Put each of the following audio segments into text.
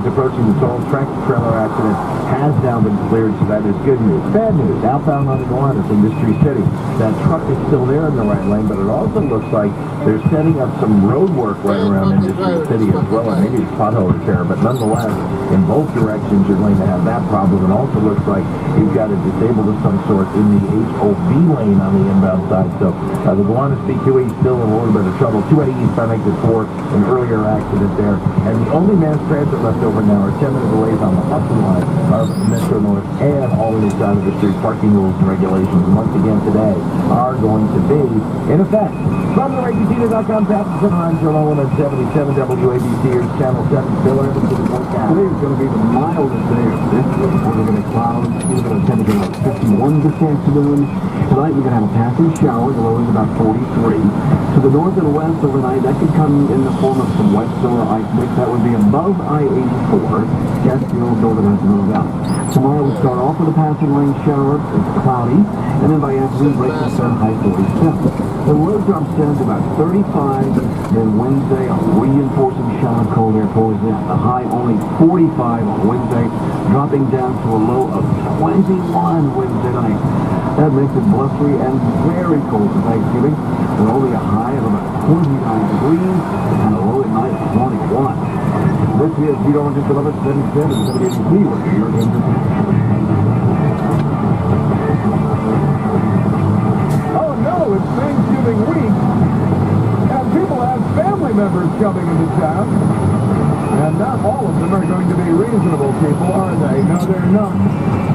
approaching the toll. Tractor-trailer accident has now been cleared, so that is good news. Bad news, outbound on the Gowanus, Industry City. That truck is still there in the right lane, but it also looks like they're setting up some road work right around Industry City as well, and maybe it's pothole repair, but nonetheless, in both directions, you're going to have that problem. It also looks like you've got it disabled of some sort in the HOV lane on the inbound side, so the Gowanus BQE still in a little bit of trouble. 280 eastbound exit 4, an earlier accident there, and the only mass transit left over now are 10-minute delays on the Hudson line of Metro North and Albany side of the street. Parking rules and regulations, once again today, are going to be in effect. From the RayCasino.com traffic center, I'm Joe Owen at 77 WABC, here's Channel 7, Bill Evans to the forecast. Today is going to be the mildest day of this week. We're going to get clouds. We're going to temperature about 51 this afternoon. Tonight we're going to have a passing shower. The low is about 43. To the north and west overnight, that could come in the form of some wet snow or ice mix. That would be above I-84. Catskill, Northern has to move out. Tomorrow we start off with a passing rain shower. It's cloudy. And then by afternoon, breaks the sun, high 47. The low drops down to about 35. Then Wednesday, a reinforcing shower of cold air pours in. The high only 45 on Wednesday, dropping down to a low of 21 Wednesday night. That makes it blustery and very cold for Thanksgiving, with only a high of about 29 degrees and a low at night of 21. This is Vito on just 1177, 78 Cleveland, your game. Oh no, it's Thanksgiving week, and people have family members coming into town. And not all of them are going to be reasonable people, are they? No, they're not.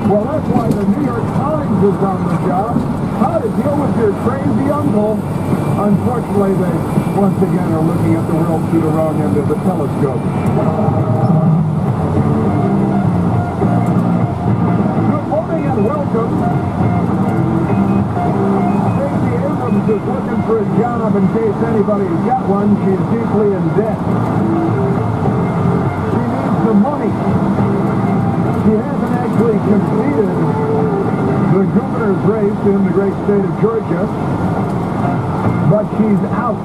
Well, that's why the New York Times is on the job. How to deal with your crazy uncle. Unfortunately, they once again are looking at the world through the wrong end of the telescope. Good morning and welcome. Stacey Abrams is looking for a job. In case anybody's got one, she's deeply in debt. The money. She hasn't actually completed the governor's race in the great state of Georgia, but she's out.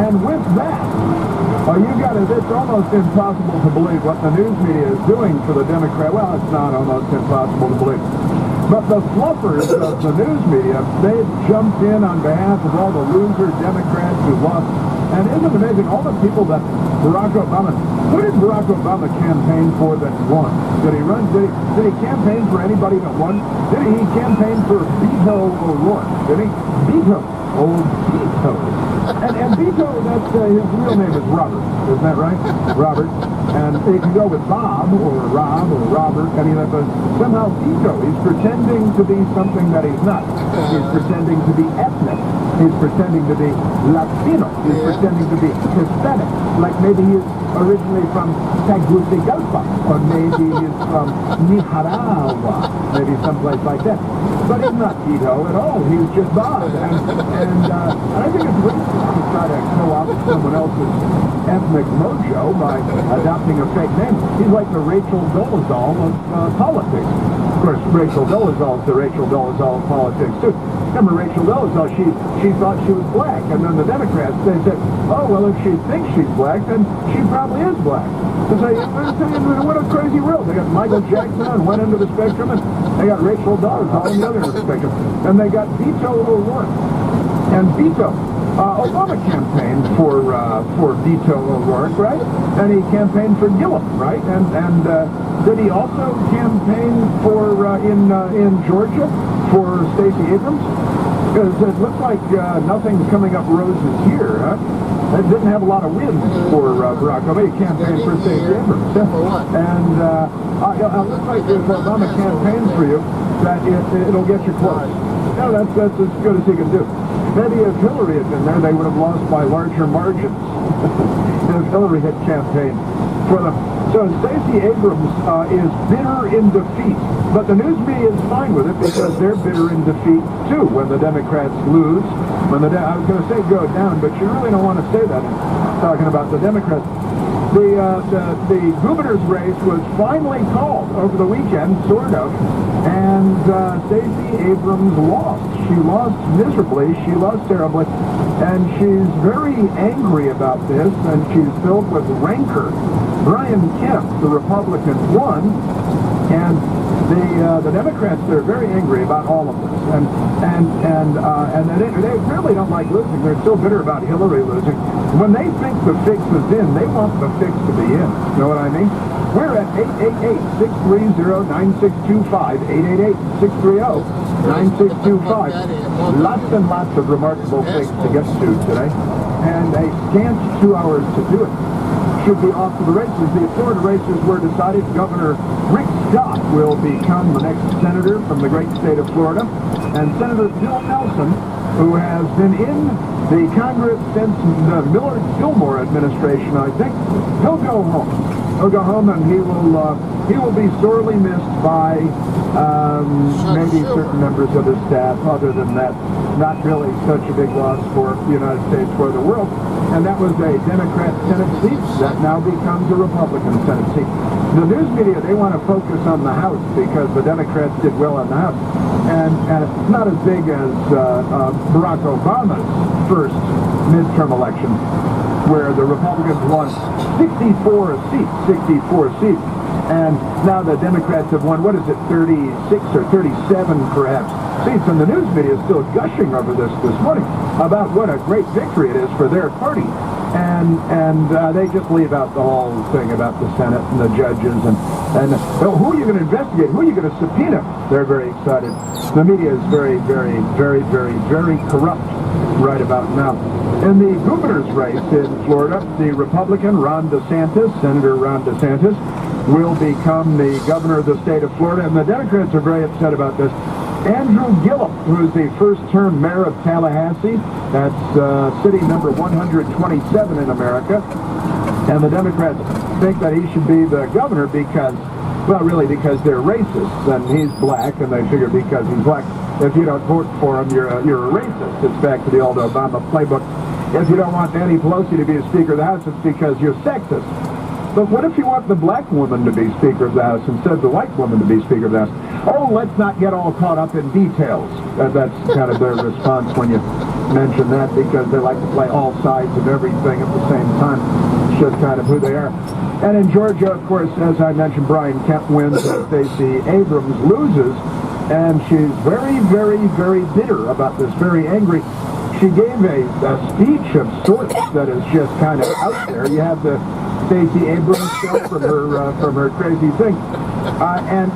And with that, it's almost impossible to believe what the news media is doing for the Democrat. Well, it's not almost impossible to believe. But the fluffers of the news media, they've jumped in on behalf of all the loser Democrats who lost. And isn't it amazing, all the people that Barack Obama, who did Barack Obama campaign for that won? Did he run, did he campaign for anybody that won? Did he campaign for Beto O'Rourke? Did he? Beto. Old Beto. And Beto, that's, his real name is Robert, isn't that right? Robert. And you can go with Bob, or Rob, or Robert, any of that, but somehow Beto, he's pretending to be something that he's not. He's pretending to be ethnic. He's pretending to be Latino. He's pretending to be Hispanic. Like maybe he's originally from Tegucigalpa, or maybe he's from Nicaragua, maybe someplace like that. But he's not Beto at all. He's just Bob. And I think it's racist to try to co-opt someone else's ethnic mojo by adopting a fake name. He's like the Rachel Dolezal of politics. Of course, Rachel Dolezal is the Rachel Dolezal of politics, too. Remember Rachel Dolezal, she thought she was black, and then the Democrats, they said, oh, well, if she thinks she's black, then she probably is black. So what a crazy world. They got Michael Jackson on one end of the spectrum, and they got Rachel Dolezal on the other end of the spectrum. And they got Beto O'Rourke. And Beto, Obama campaigned for Beto O'Rourke, right? And he campaigned for Gillum, right? And did he also campaign for in Georgia for Stacey Abrams? Because it looks like nothing's coming up roses here, huh? It didn't have a lot of wins for Barack Obama. He campaigned for Stacey Abrams. And it looks like if Obama campaigns for you, that it'll get you close. No, that's as good as he can do. Maybe if Hillary had been there, they would have lost by larger margins if Hillary had campaigned for them. So Stacey Abrams is bitter in defeat. But the news media is fine with it because they're bitter in defeat, too, when the Democrats lose. I was going to say go down, but you really don't want to say that talking about the Democrats. The governor's race was finally called over the weekend, sort of, and Stacey Abrams lost. She lost miserably. She lost terribly, and she's very angry about this, and she's filled with rancor. Brian Kemp, the Republican, won, and the Democrats, they're very angry about all of this, and they really don't like losing. They're still bitter about Hillary losing. When they think the fix is in, they want the fix to be in. You know what I mean? We're at 888-630-9625, 888-630-9625. Lots and lots of remarkable things to get to today, and a scant 2 hours to do it. Should be off to the races. The Florida races were decided. Governor Rick Scott will become the next senator from the great state of Florida. And Senator Bill Nelson, who has been in the Congress since the Millard-Fillmore administration, I think, he'll go home. He'll go home, and he will be sorely missed by maybe certain members of his staff. Other than that, not really such a big loss for the United States or the world. And that was a Democrat Senate seat that now becomes a Republican Senate seat. The news media, they want to focus on the House because the Democrats did well in the House. And it's not as big as Barack Obama's first midterm election, where the Republicans won 64 seats. And now the Democrats have won, 36 or 37 perhaps seats. And the news media is still gushing over this morning about what a great victory it is for their party. And they just leave out the whole thing about the Senate and the judges and who are you going to investigate? Who are you going to subpoena? They're very excited. The media is very, very, very, very, very corrupt right about now. In the governor's race in Florida, the Republican Ron DeSantis, Senator Ron DeSantis, will become the governor of the state of Florida, and the Democrats are very upset about this. Andrew Gillum, who is the first-term mayor of Tallahassee, that's city number 127 in America, and the Democrats think that he should be the governor because, well, really because they're racist, and he's black, and they figure because he's black, if you don't vote for him, you're a racist. It's back to the old Obama playbook. If you don't want Nancy Pelosi to be a Speaker of the House, it's because you're sexist. But what if you want the black woman to be Speaker of the House instead of the white woman to be Speaker of the House? Oh, let's not get all caught up in details. That's kind of their response when you mention that, because they like to play all sides of everything at the same time. It's just kind of who they are. And in Georgia, of course, as I mentioned, Brian Kemp wins and Stacey Abrams loses. And she's very, very, very bitter about this, very angry. She gave a speech of sorts that is just kind of out there. You have the Stacey Abrams show from her crazy thing, and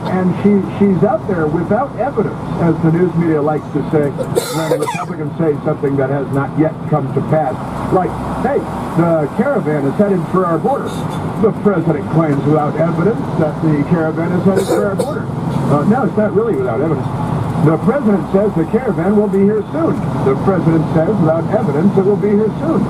she's out there without evidence, as the news media likes to say when Republicans say something that has not yet come to pass. Like, hey, the caravan is headed for our border. The president claims without evidence that the caravan is headed for our border. No, it's not really without evidence. The president says the caravan will be here soon. The president says without evidence it will be here soon.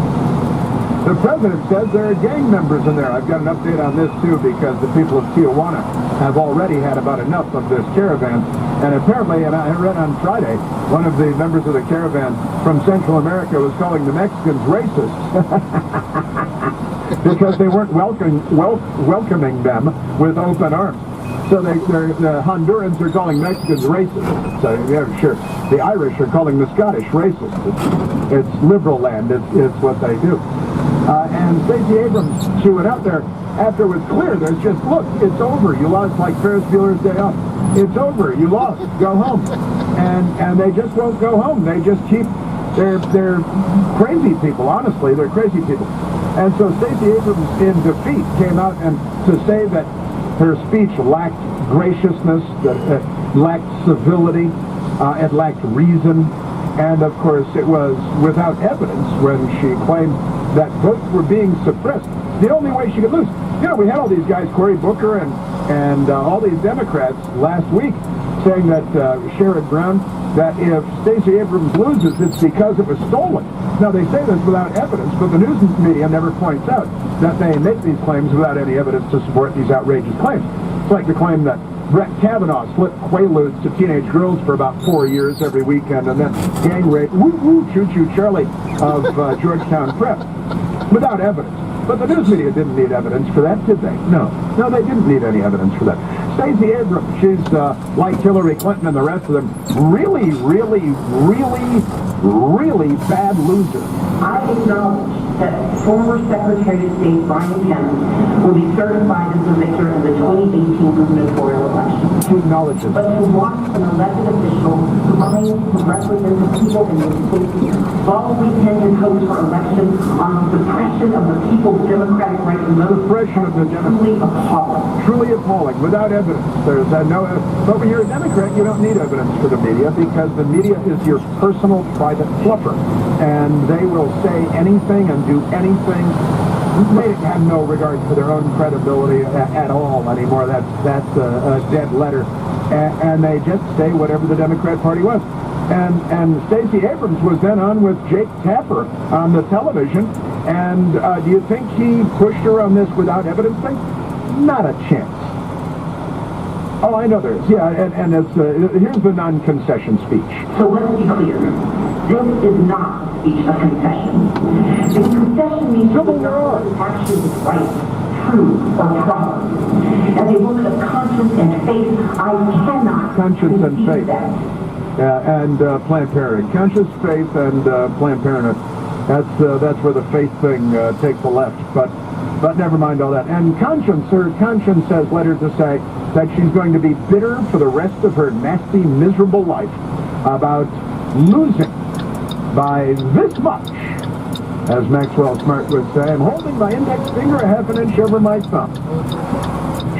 The president says there are gang members in there. I've got an update on this, too, because the people of Tijuana have already had about enough of this caravan. And apparently, and I read on Friday, one of the members of the caravan from Central America was calling the Mexicans racist because they weren't welcoming them with open arms. So the Hondurans are calling Mexicans racist. So, yeah, sure. The Irish are calling the Scottish racist. It's liberal land. It's what they do. And Stacey Abrams, she went out there after it was clear. There's just, look, it's over. You lost like Ferris Bueller's Day Off. It's over. You lost. Go home. And they just won't go home. They just keep, they're crazy people, honestly. They're crazy people. And so Stacey Abrams, in defeat, came out and to say that her speech lacked graciousness, that it lacked civility, it lacked reason, and of course it was without evidence when she claimed that votes were being suppressed. The only way she could lose. You know, we had all these guys, Cory Booker and all these Democrats last week saying that, Sherrod Brown, that if Stacey Abrams loses, it's because it was stolen. Now, they say this without evidence, but the news media never points out that they make these claims without any evidence to support these outrageous claims. It's like the claim that Brett Kavanaugh slipped Quaaludes to teenage girls for about 4 years every weekend, and then gang rape, woo-woo, choo-choo Charlie of Georgetown Prep, without evidence. But the news media didn't need evidence for that, did they? No, they didn't need any evidence for that. Stacey Abrams, she's like Hillary Clinton and the rest of them, really, really, really, really bad loser. I acknowledge that former Secretary of State Brian Kemp will be certified as the victor of the 2018 gubernatorial election. She acknowledges. But to watch an elected official who claims to represent the people in this state fall weekend in hopes for election on the suppression of the people's democratic right to vote Suppression of the truly appalling. Truly appalling, without evidence. There's no. But when you're a Democrat, you don't need evidence for the media because the media is your personal private fluffer, and they will say anything and do anything. They have no regard for their own credibility at all anymore. That's a dead letter, and they just say whatever the Democrat Party wants. And Stacey Abrams was then on with Jake Tapper on the television, and do you think he pushed her on this without evidence thing? Not a chance. Oh, I know there is. Yeah, and it's, here's the non-concession speech. So let's be clear. This is not a speech of concession. If concession means Civil War action is right, true, or proper. As a woman of conscience and faith, I cannot Conscience and concede faith. that. And Planned Parenthood. Conscious faith and Planned Parenthood. That's where the faith thing takes a left. But never mind all that. And her conscience has led her to say that she's going to be bitter for the rest of her nasty, miserable life about losing by this much. As Maxwell Smart would say, I'm holding my index finger a half an inch over my thumb.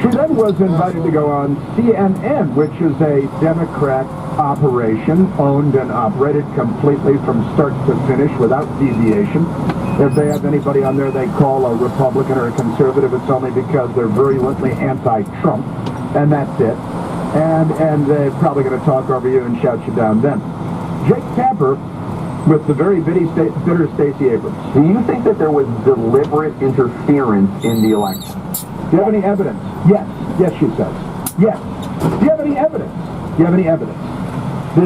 She then was invited to go on CNN, which is a Democrat operation, owned and operated completely from start to finish without deviation. If they have anybody on there they call a Republican or a conservative, it's only because they're virulently anti-Trump, and that's it. And they're probably going to talk over you and shout you down then. Jake Tapper with the very bitter Stacey Abrams. Do you think that there was deliberate interference in the election? Do you have any evidence? Yes. Yes, she says. Yes. Do you have any evidence? Do you have any evidence?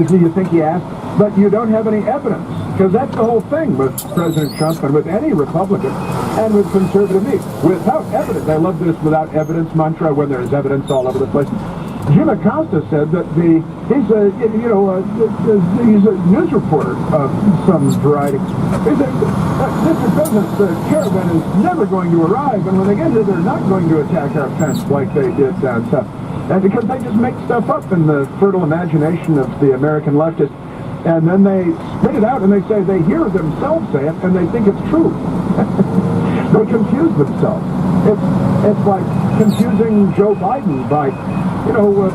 Do you think he asked? But you don't have any evidence. Because that's the whole thing with President Trump and with any Republican and with conservative me. Without evidence. I love this without evidence mantra when there's evidence all over the place. Jim Acosta said that he's a news reporter of some variety. He said, Mr. President's caravan is never going to arrive, and when they get here, they're not going to attack our fence like they did down south. And because they just make stuff up in the fertile imagination of the American leftists, and then they spit it out and they say they hear themselves say it and they think it's true. They confuse themselves. It's like confusing Joe Biden by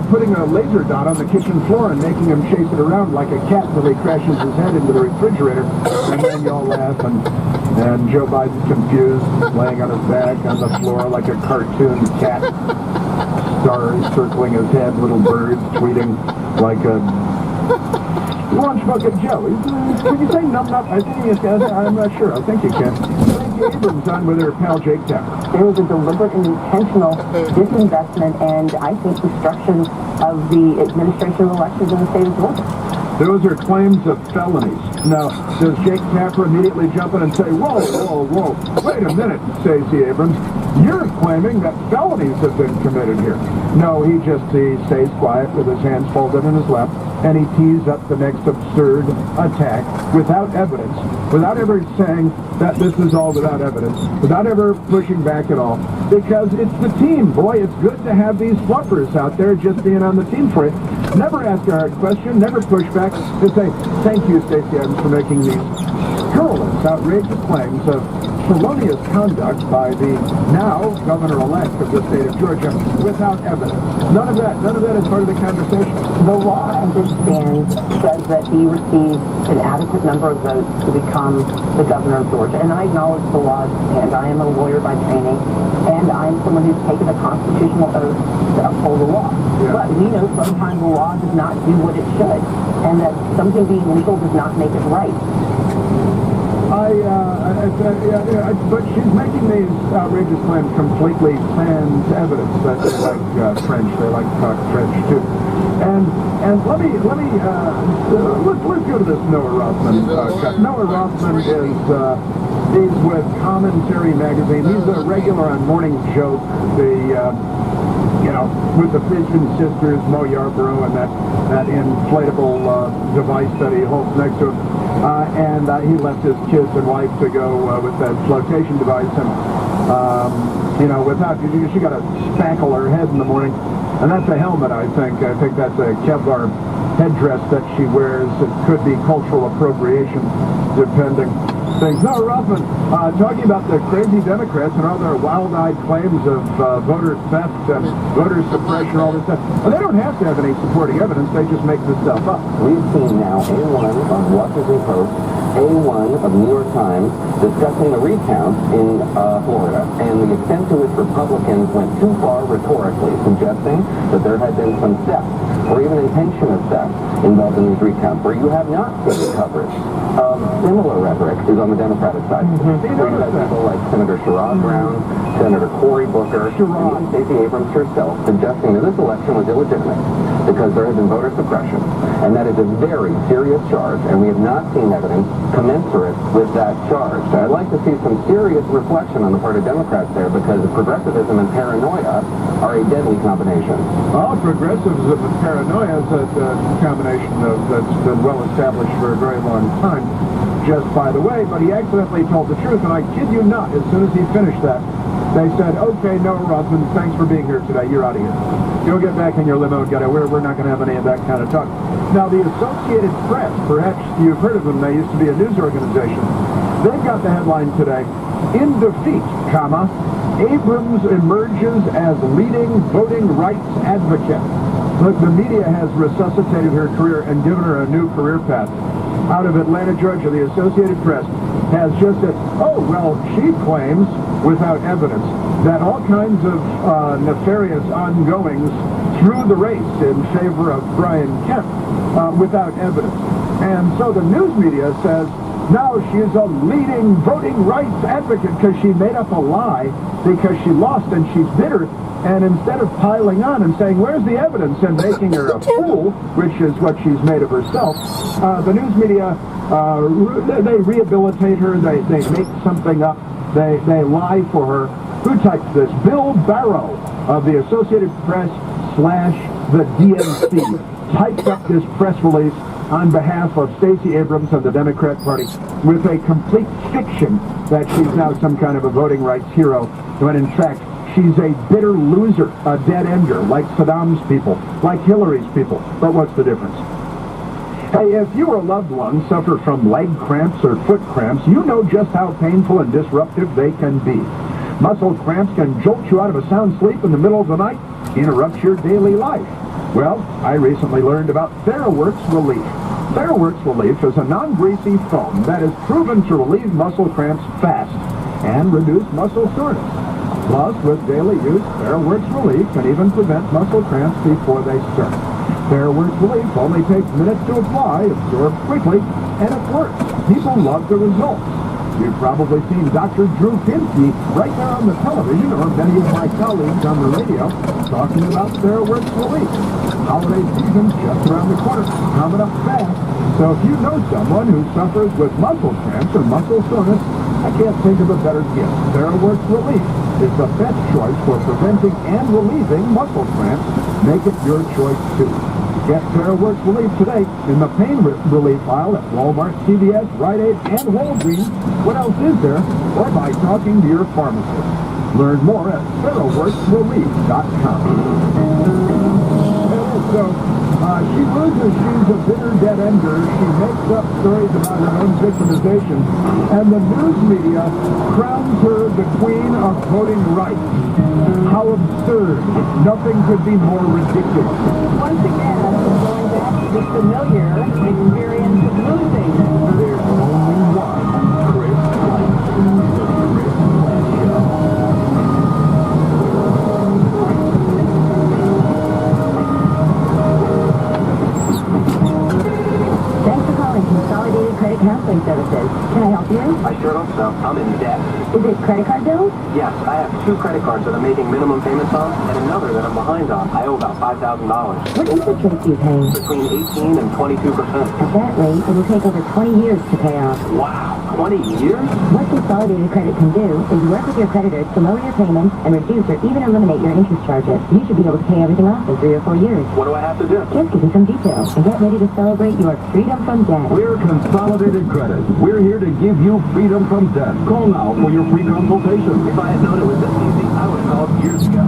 putting a laser dot on the kitchen floor and making him chase it around like a cat until he crashes his head into the refrigerator, and then you all laugh, and Joe Biden's confused, laying on his back on the floor like a cartoon cat, stars circling his head, little birds tweeting like a lunch bucket Joe. Can you say num num? I think you can. I'm not sure. I think you can. Abrams on with her pal Jake Tapper. There was a deliberate and intentional disinvestment and, I think, destruction of the administration of elections in the state of Georgia. Those are claims of felonies. Now, does Jake Tapper immediately jump in and say, whoa, wait a minute, Stacey Abrams, you're claiming that felonies have been committed here. No, he stays quiet with his hands folded in his lap, and he tees up the next absurd attack without evidence, without ever saying that this is all without evidence, without ever pushing back at all, because it's the team. Boy, it's good to have these fluffers out there just being on the team for it. Never ask a hard question, never push back, just say, thank you, Stacey Abrams, for making these scurrilous, outrageous claims of felonious conduct by the now governor-elect of the state of Georgia without evidence. None of that is part of the conversation. The law, as it stands, says that he received an adequate number of votes to become the governor of Georgia. And I acknowledge the law as I am a lawyer by training, and I'm someone who's taken a constitutional oath to uphold the law. Yeah. But we know sometimes the law does not do what it should, and that something being legal does not make it right. But she's making these outrageous claims completely sans evidence. That they like French. They like to talk French too. And let's go to this Noah Rothman cut. Noah Rothman is He's with Commentary Magazine. He's a regular on Morning Joke, with the Fission sisters, Mo Yarborough, and that inflatable device that he holds next to him. And he left his kids and wife to go with that flotation device. And, without, she got to spackle her head in the morning. And that's a helmet, I think. I think that's a Kevlar headdress that she wears. It could be cultural appropriation, depending. Things. No, Ruffin, talking about the crazy Democrats and all their wild-eyed claims of voter theft and voter suppression, all this stuff. Well, they don't have to have any supporting evidence. They just make this stuff up. We've seen now A1 of Washington Post, A1 of New York Times discussing the recount in Florida and the extent to which Republicans went too far rhetorically, suggesting that there had been some theft or even intention of theft involved in these recounts, where you have not seen coverage of similar rhetoric is on the Democratic side. Where you have people like Senator Sherrod Brown, Senator Cory Booker, and Stacey Abrams herself suggesting that this election was illegitimate because there had been voter suppression. And that is a very serious charge, and we have not seen evidence commensurate with that charge. So I'd like to see some serious reflection on the part of Democrats there, because progressivism and paranoia are a deadly combination. Well, progressivism and paranoia is a combination that's been well established for a very long time, just by the way, but he accidentally told the truth, and I kid you not, as soon as he finished that, they said, okay, no, Ruffin, thanks for being here today, you're out of here. Go get back in your limo and get out. We're not going to have any of that kind of talk. Now, the Associated Press, perhaps you've heard of them, they used to be a news organization. They've got the headline today, in defeat, comma, Abrams emerges as leading voting rights advocate. Look, the media has resuscitated her career and given her a new career path. Out of Atlanta, Georgia, the Associated Press has just said, oh, well, she claims, without evidence, that all kinds of nefarious ongoings through the race in favor of Brian Kemp without evidence. And so the news media says, now she's a leading voting rights advocate because she made up a lie because she lost and she's bitter. And instead of piling on and saying, where's the evidence, and making her a fool, which is what she's made of herself, the news media, they rehabilitate her, they make something up, they lie for her. Who typed this? Bill Barrow of the Associated Press / the DNC typed up this press release on behalf of Stacey Abrams of the Democrat Party with a complete fiction that she's now some kind of a voting rights hero, when in fact she's a bitter loser, a dead-ender, like Saddam's people, like Hillary's people. But what's the difference? Hey, if you or a loved one suffer from leg cramps or foot cramps, you know just how painful and disruptive they can be. Muscle cramps can jolt you out of a sound sleep in the middle of the night, interrupt your daily life. Well, I recently learned about TheraWorks Relief. TheraWorks Relief is a non-greasy foam that is proven to relieve muscle cramps fast and reduce muscle soreness. Plus, with daily use, TheraWorks Relief can even prevent muscle cramps before they start. TheraWorks Relief only takes minutes to apply, absorbs quickly, and it works. People love the results. You've probably seen Dr. Drew Pinsky right there on the television, or many of my colleagues on the radio, talking about TheraWorks Relief. Holiday season's just around the corner, coming up fast. So if you know someone who suffers with muscle cramps or muscle soreness, I can't think of a better gift. TheraWorks Relief is the best choice for preventing and relieving muscle cramps. Make it your choice too. Get TheraWorks Relief today in the pain relief aisle at Walmart, CVS, Rite Aid, and Walgreens. What else is there? Or by talking to your pharmacist. Learn more at TheraWorksRelief.com. So, she loses, she's a bitter dead ender. She makes up stories about her own victimization. And the news media crowns her the queen of voting rights. How absurd. Nothing could be more ridiculous. Once again, going back to the familiar experience of losing. There's only one Chris Light. The Chris Light Show. Consolidated Credit Counseling Services. Can I help you? I sure hope so. I'm in debt. Is it credit card bills? Yes, I have 2 credit cards that I'm making minimum payments on, and another that I'm behind on. I owe about $5,000. What interest rate do you pay? Between 18 and 22%. At that rate, it will take over 20 years to pay off. Wow. 20 years? What Consolidated Credit can do is work with your creditors to lower your payments and reduce or even eliminate your interest charges. You should be able to pay everything off in 3 or 4 years. What do I have to do? Just give me some details and get ready to celebrate your freedom from debt. We're Consolidated Credit. We're here to give you freedom from debt. Call now for your free consultation. If I had known it was this easy, I would have called years ago.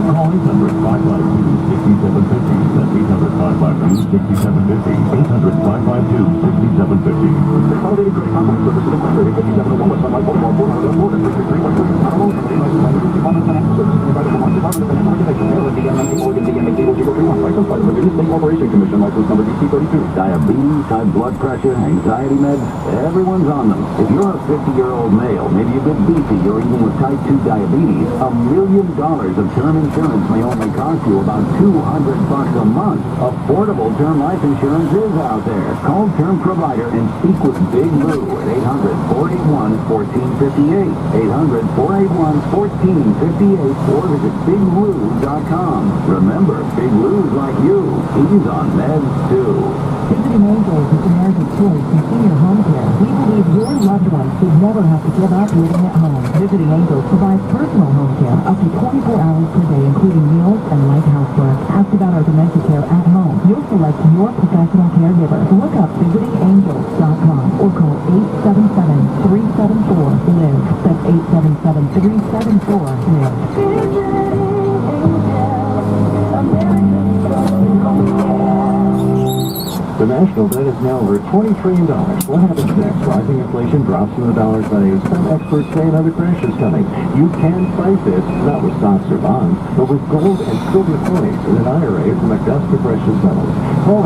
Call 800-552-6750. That's 800-552-6750. 800-552-6750. Consolidated Credit Company Services Incorporated, 5701 West Sunlight Boulevard, Florida, Florida, 33313. Not alone, company licensed by the Department of Financial Services, provided for Department of Financial Regulation, Maryland, DM 19, Oregon, DM 80031, license by the Virginia State Corporation Commission, license number DC32. Diabetes, high blood pressure, anxiety meds, everyone's on them. If you're a 50-year-old male, maybe a bit beefy, or even with type 2 diabetes, $1 million of term insurance may only cost you about $200 a month. Affordable term life insurance is out there. Call Term Provider and speak with Big Lou at 800-481-1458. 800-481-1458 or visit BigLou.com. Remember, Big Lou's like you. He's on meds too. Visiting Angels is America's choice in senior home care. We believe your loved ones should never have to give up living at home. Visiting Angels provides personal home care up to 24 hours per day, including meals and light housework. Ask about our dementia care at home. You'll select your professional caregiver. Look up visitingangels.com or call 877-374-LIVE. That's 877-374-LIVE. The national debt is now over $20 trillion. What happens next? Rising inflation drops in the dollar's value. Some experts say another crash is coming. You can fight this, not with stocks or bonds, but with gold and silver coins in an IRA from Augusta Precious Metals. Call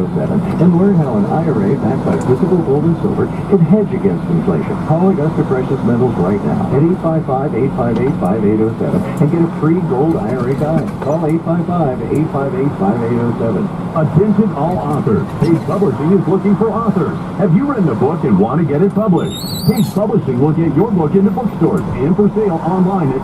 855-858-5807 and learn how an IRA backed by physical gold and silver can hedge against inflation. Call Augusta Precious Metals right now at 855-858-5807 and get a free gold IRA guide. Call 855-858-5807. Attention all authors. Page Publishing is looking for authors. Have you written a book and want to get it published? Page Publishing will get your book into bookstores and for sale online at